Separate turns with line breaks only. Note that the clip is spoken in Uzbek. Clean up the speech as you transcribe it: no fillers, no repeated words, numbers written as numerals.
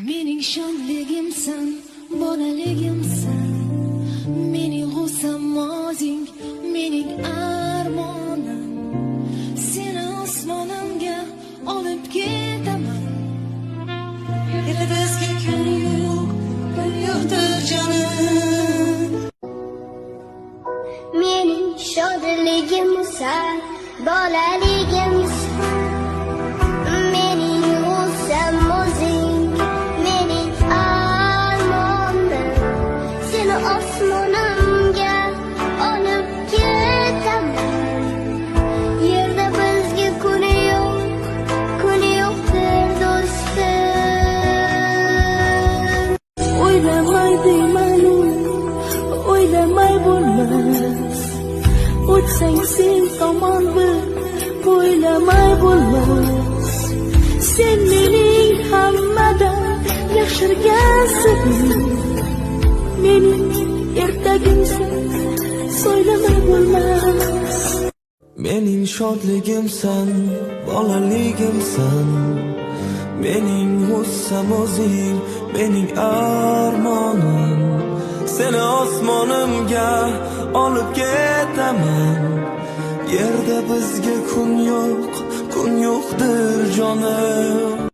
Mening shodligimsan, bolaligimsan, mening g'usam o'zing, mening armonim. Seni osmonimga olib ketaman. Endi bizga kun yo'qdir jonim.
Mening shodligimsan, bolaligimsan, mening g'usam o'zing, mening armonim. Seni osmonimga olib ketaman. Yerda bizga kun yo'qdir do'stim.
O'ylamay deyman, o'ylamay bo'lmas. O'tsang sen tomon bir, o'ylamay bo'lmas. Sen mening hammadan yashirgansan. Mening ertagimsan, so'ylamay bo'lmas.
Mening shodligimsan, bolaligimsan, mening g'ussam o'zing, mening armonim. Seni osmonimga olib ketaman. Yerda bizga kun yo'qdir jonim.